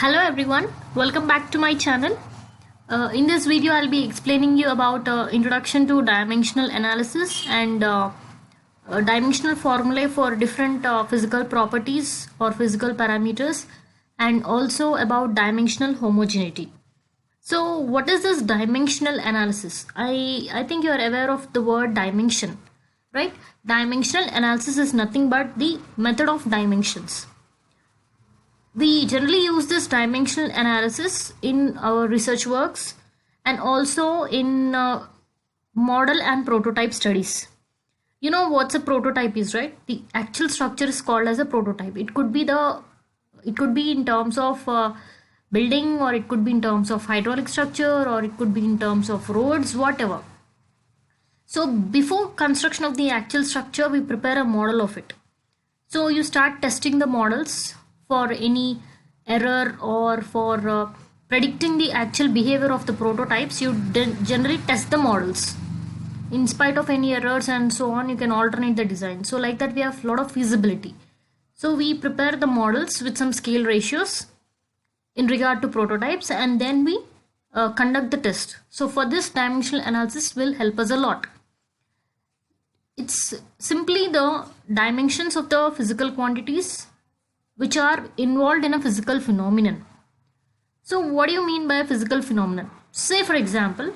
Hello everyone, welcome back to my channel. In this video I'll be explaining you about introduction to dimensional analysis and dimensional formulae for different physical properties or physical parameters, and also about dimensional homogeneity. So what is this dimensional analysis? I think you are aware of the word dimension, right? Dimensional analysis is nothing but the method of dimensions. We generally use this dimensional analysis in our research works and also in model and prototype studies. You know what's a prototype is, right? The actual structure is called as a prototype. It could be in terms of building, or it could be in terms of hydraulic structure, or it could be in terms of roads, whatever. So before construction of the actual structure, we prepare a model of it. So you start testing the models for any error, or for predicting the actual behavior of the prototypes. You generally test the models. In spite of any errors and so on, you can alternate the design. So like that we have a lot of feasibility. So we prepare the models with some scale ratios in regard to prototypes, and then we conduct the test. So for this, dimensional analysis will help us a lot. It's simply the dimensions of the physical quantities which are involved in a physical phenomenon. So what do you mean by a physical phenomenon? Say for example,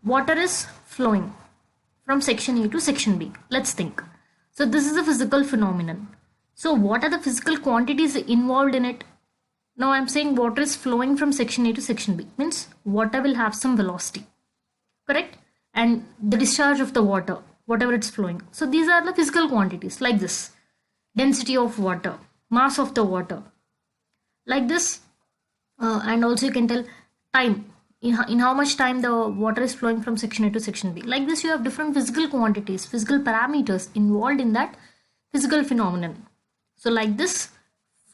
water is flowing from section A to section B. Let's think. So this is a physical phenomenon. So what are the physical quantities involved in it? Now I'm saying water is flowing from section A to section B. Means water will have some velocity. Correct? And the discharge of the water, whatever it's flowing. So these are the physical quantities like this. Density of water, mass of the water, like this, and also you can tell time, in how much time the water is flowing from section A to section B. Like this, you have different physical quantities, physical parameters involved in that physical phenomenon. So like this,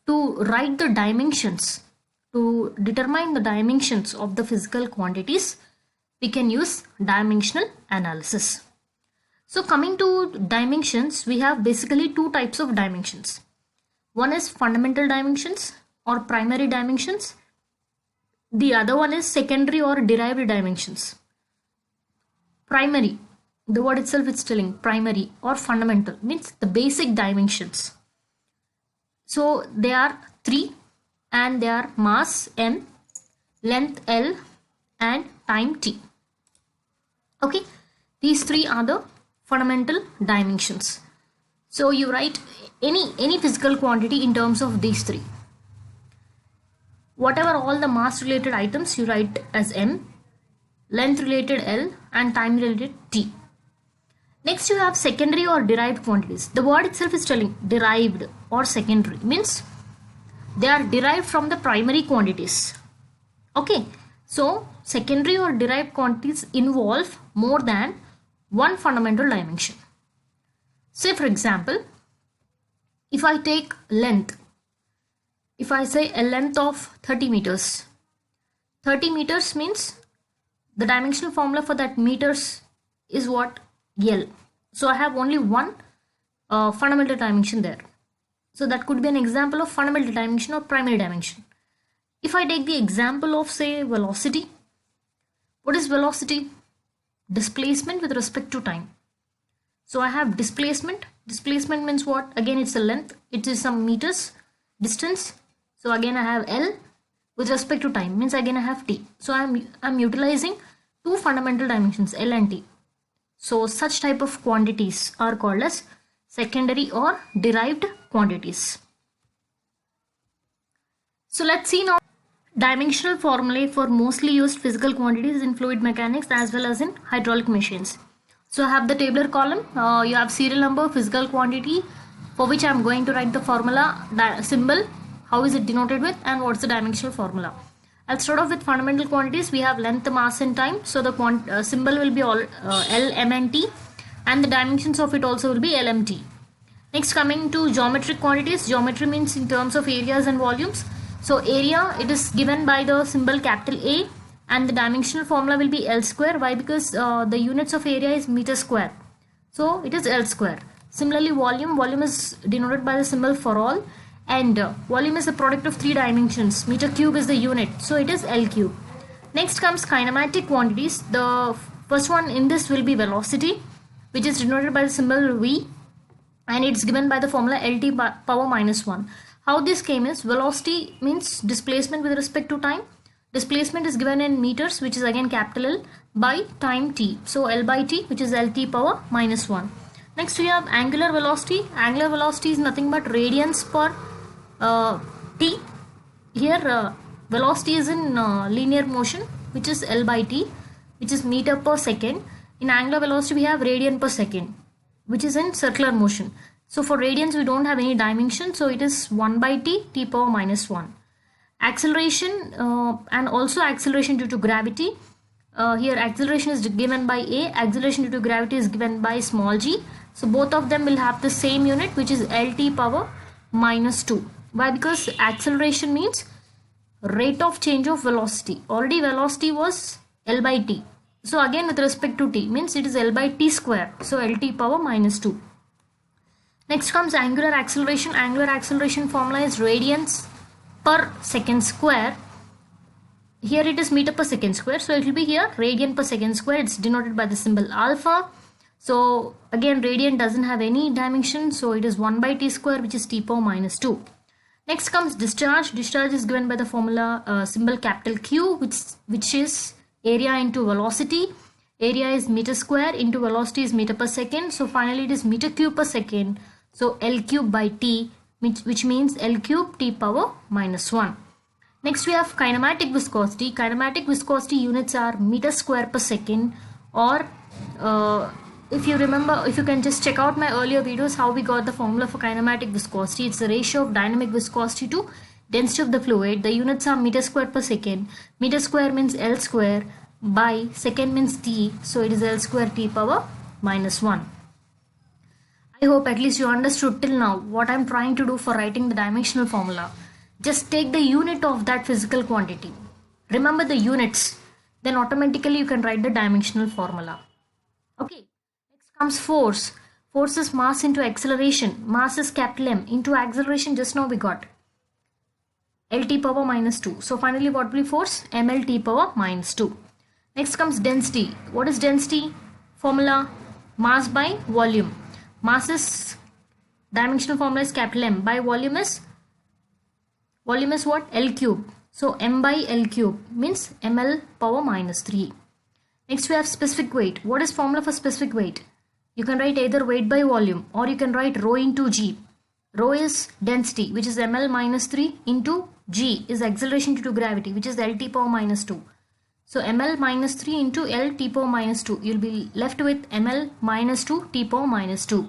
to write the dimensions, to determine the dimensions of the physical quantities, we can use dimensional analysis. So coming to dimensions, we have basically two types of dimensions. One is fundamental dimensions or primary dimensions. The other one is secondary or derived dimensions. Primary, the word itself is telling primary or fundamental, means the basic dimensions. So they are three, and they are mass m, length L, and time t. Okay, these three are the fundamental dimensions. So you write any physical quantity in terms of these three. Whatever all the mass related items, you write as m, length related L, and time related t. Next you have secondary or derived quantities. The word itself is telling derived or secondary, means they are derived from the primary quantities. Okay, so secondary or derived quantities involve more than one fundamental dimension. Say for example, if I take length, if I say a length of 30 meters, 30 meters means the dimensional formula for that meters is what? L. So I have only one fundamental dimension there. So that could be an example of fundamental dimension or primary dimension. If I take the example of, say, velocity, what is velocity? Displacement with respect to time. So I have displacement. Displacement means what? Again, it's a length. It is some meters distance. So again, I have L with respect to time. Means again I have T. So I'm utilizing two fundamental dimensions, L and T. So such type of quantities are called as secondary or derived quantities. So let's see now dimensional formulae for mostly used physical quantities in fluid mechanics as well as in hydraulic machines. So I have the tabular column. You have serial number, physical quantity, for which I am going to write the formula symbol, how is it denoted with, and what's the dimensional formula. I'll start off with fundamental quantities. We have length, mass, and time. So the symbol will be all L, M, and T, and the dimensions of it also will be L, M, T. Next, coming to geometric quantities. Geometry means in terms of areas and volumes. So area, it is given by the symbol capital A, and the dimensional formula will be L square. Why? Because the units of area is meter square. So it is L square. Similarly, volume is denoted by the symbol for all, and volume is the product of three dimensions. Meter cube is the unit, so it is L cube. Next comes kinematic quantities. The first one in this will be velocity, which is denoted by the symbol V, and it's given by the formula LT power minus 1. How this came is, velocity means displacement with respect to time. Displacement is given in meters, which is again capital L, by time t. So L by t, which is LT power minus 1. Next we have angular velocity. Angular velocity is nothing but radians per t. Here velocity is in linear motion, which is L by t, which is meter per second. In angular velocity we have radian per second, which is in circular motion. So for radians we don't have any dimension, so it is 1 by t, t power minus 1. Acceleration and also acceleration due to gravity. Here acceleration is given by A, acceleration due to gravity is given by small g. So both of them will have the same unit, which is LT power minus 2. Why? Because acceleration means rate of change of velocity. Already velocity was L by t. So again with respect to t means it is L by t square. So LT power minus 2. Next comes angular acceleration. Angular acceleration formula is radians per second square. Here it is meter per second square, so it will be here radian per second square. It's denoted by the symbol alpha. So again radian doesn't have any dimension, so it is 1 by t square, which is t power minus 2. Next comes discharge. Discharge is given by the formula symbol capital Q, which is area into velocity. Area is meter square into velocity is meter per second. So finally it is meter cube per second. So L cube by t, which means L cube t power minus 1. Next we have kinematic viscosity. Kinematic viscosity units are meter square per second, or if you remember, if you can just check out my earlier videos how we got the formula for kinematic viscosity. It's the ratio of dynamic viscosity to density of the fluid. The units are meter square per second. Meter square means L square by second means t, so it is L square t power minus 1. I hope at least you understood till now what I'm trying to do for writing the dimensional formula. Just take the unit of that physical quantity. Remember the units, then automatically you can write the dimensional formula. Okay, next comes force. Force is mass into acceleration. Mass is capital M into acceleration. Just now we got LT power minus 2. So finally what will be force? MLT power minus 2. Next comes density. What is density? Formula mass by volume. Mass is, dimensional formula is capital M, by volume is what? L cube. So M by L cube means ML power minus 3. Next we have specific weight. What is formula for specific weight? You can write either weight by volume, or you can write rho into g. Rho is density, which is ML minus 3, into g is acceleration due to gravity, which is LT power minus 2. So ML minus 3 into L t power minus 2. You'll be left with ML minus 2 t power minus 2.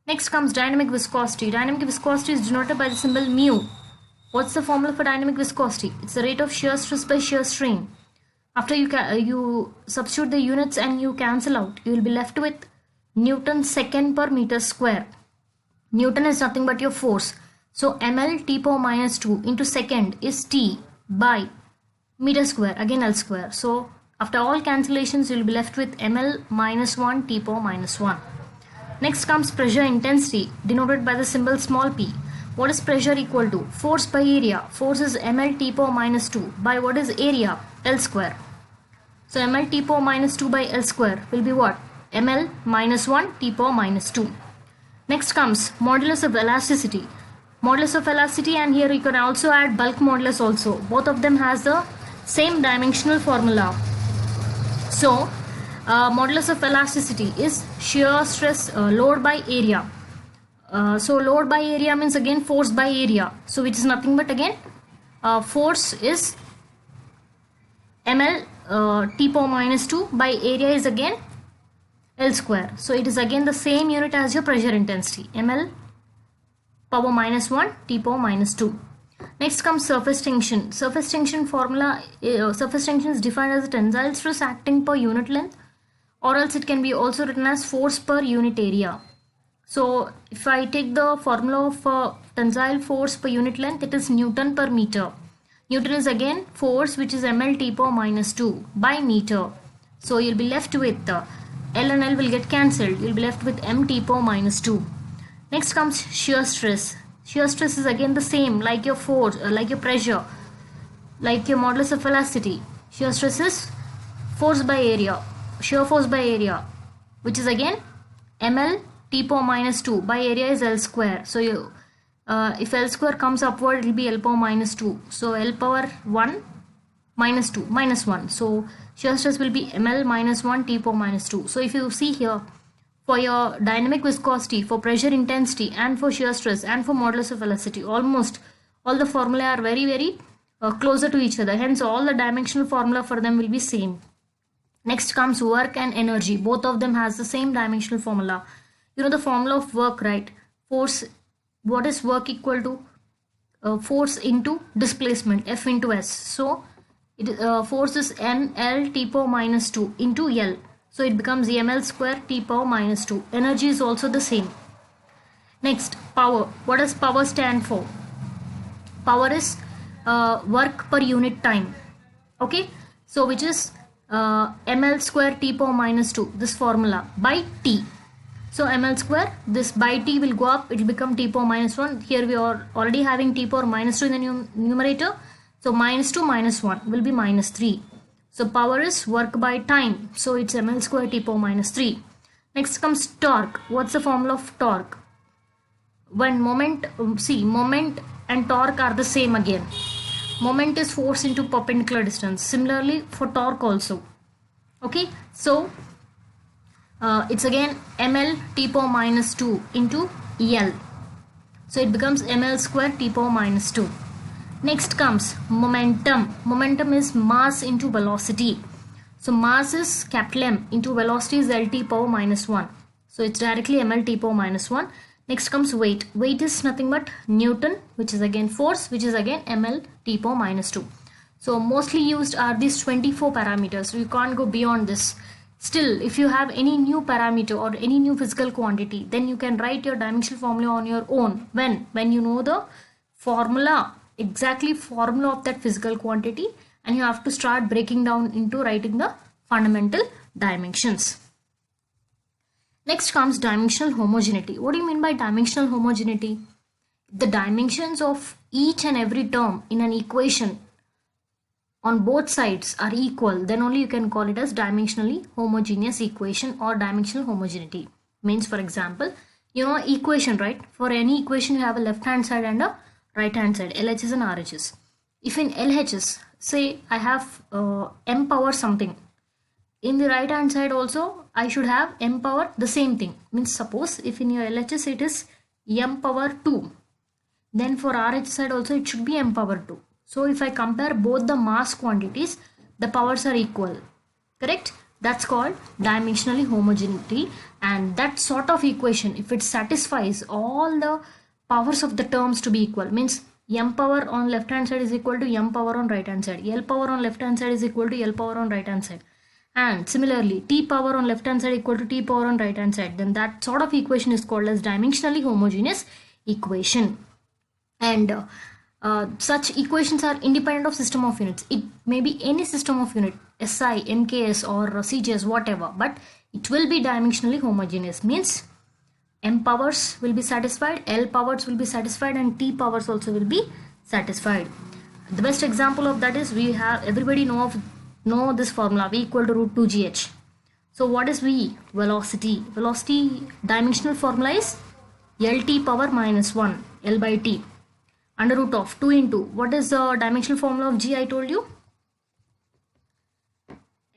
Next comes dynamic viscosity. Dynamic viscosity is denoted by the symbol mu. What's the formula for dynamic viscosity? It's the rate of shear stress by shear strain. After you substitute the units and you cancel out, you will be left with Newton second per meter square. Newton is nothing but your force. So ML t power minus 2 into second is t by meter square, again L square. So after all cancellations, you will be left with ML minus 1 t power minus 1. Next comes pressure intensity, denoted by the symbol small p. What is pressure equal to? Force by area. Force is ML t power minus 2 by what is area? L square. So ML t power minus 2 by L square will be what? ML minus 1 t power minus 2. Next comes modulus of elasticity. Modulus of elasticity, and here you can also add bulk modulus also. Both of them has the same dimensional formula. So modulus of elasticity is shear stress load by area. So load by area means again force by area. So which is nothing but again force is ML t power minus 2 by area is again L square. So it is again the same unit as your pressure intensity, ML power minus 1 t power minus 2. Next comes surface tension. Surface tension formula, surface tension is defined as a tensile stress acting per unit length, or else it can be also written as force per unit area. So if I take the formula of tensile force per unit length, it is Newton per meter. Newton is again force, which is ML t power minus 2 by meter. So you'll be left with L and L will get cancelled. You'll be left with M t power minus 2. Next comes shear stress. Shear stress is again the same, like your force, like your pressure, like your modulus of velocity. Shear stress is force by area, shear force by area, which is again ml t power minus 2 by area is L square. So you if L square comes upward, it will be L power minus 2. So L power 1 minus 2 minus 1. So shear stress will be ml minus 1 t power minus 2. So if you see here, for your dynamic viscosity, for pressure intensity, and for shear stress, and for modulus of velocity, almost all the formulae are very closer to each other. Hence all the dimensional formula for them will be same. Next comes work and energy. Both of them has the same dimensional formula. You know the formula of work, right? Force, what is work equal to? Force into displacement, F into S. So force is ml t power minus 2 into L. So it becomes ml square t power minus 2. Energy is also the same. Next, power. What does power stand for? Power is work per unit time. Okay, so which is ml square t power minus 2, this formula, by t. So ml square, this by t will go up, it will become t power minus 1. Here we are already having t power minus 2 in the numerator. So minus 2 minus 1 will be minus 3. So power is work by time. So it's ml square t power minus 3. Next comes torque. What's the formula of torque? When moment, moment and torque are the same again. Moment is force into perpendicular distance. Similarly for torque also. Okay, so it's again ml t power minus 2 into L. So it becomes ml square t power minus 2. Next comes momentum. Momentum is mass into velocity. So mass is capital M into velocity is Lt power minus 1. So it's directly ml t power minus 1. Next comes weight. Weight is nothing but Newton, which is again force, which is again ml t power minus 2. So mostly used are these 24 parameters. You can't go beyond this. Still, if you have any new parameter or any new physical quantity, then you can write your dimensional formula on your own. When you know the formula, exactly formula of that physical quantity, and you have to start breaking down into writing the fundamental dimensions. Next comes dimensional homogeneity. What do you mean by dimensional homogeneity? The dimensions of each and every term in an equation on both sides are equal, then only you can call it as dimensionally homogeneous equation or dimensional homogeneity. Means, for example, you know equation, right? For any equation you have a left hand side and a right hand side, LHS and RHS. If in LHS, say I have m power something, in the right hand side also I should have m power the same thing. Means suppose if in your LHS it is m power 2, then for RHS side also it should be m power 2. So if I compare both the mass quantities, the powers are equal. Correct? That's called dimensionally homogeneity. And that sort of equation, if it satisfies all the powers of the terms to be equal, means m power on left hand side is equal to m power on right hand side, L power on left hand side is equal to L power on right hand side, and similarly t power on left hand side equal to t power on right hand side, then that sort of equation is called as dimensionally homogeneous equation. And such equations are independent of system of units. It may be any system of unit, SI, MKS or CGS, whatever, but it will be dimensionally homogeneous. Means m powers will be satisfied, L powers will be satisfied, and t powers also will be satisfied. The best example of that is we have, everybody know this formula, V equal to root 2gh. So what is V? Velocity. Velocity dimensional formula is Lt power minus 1, L by T, under root of 2 into, what is the dimensional formula of G? I told you,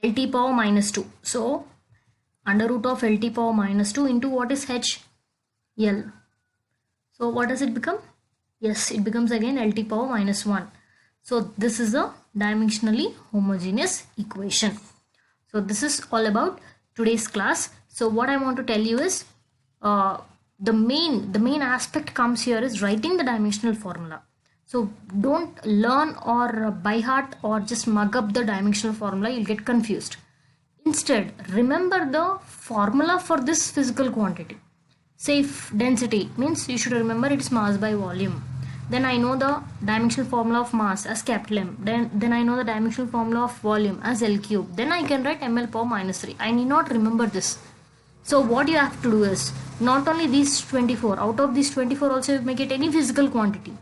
Lt power minus 2. So under root of Lt power minus 2 into what is H? L. So what does it become? Yes, it becomes again Lt power minus 1. So this is a dimensionally homogeneous equation. So this is all about today's class. So what I want to tell you is the main aspect comes here is writing the dimensional formula. So don't learn or by heart or just mug up the dimensional formula, you'll get confused. Instead, remember the formula for this physical quantity. Say if density means, you should remember it is mass by volume. Then I know the dimensional formula of mass as capital M. Then I know the dimensional formula of volume as L cube. Then I can write ml power minus 3. I need not remember this. So what you have to do is, not only these 24, out of these 24 also you may get any physical quantity,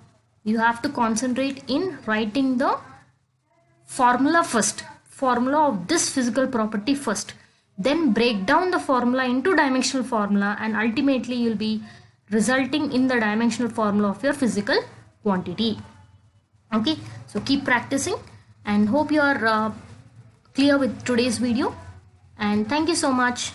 you have to concentrate in writing the formula first, formula of this physical property first, then break down the formula into dimensional formula, and ultimately you'll be resulting in the dimensional formula of your physical quantity. Okay, so keep practicing, and hope you are clear with today's video, and thank you so much.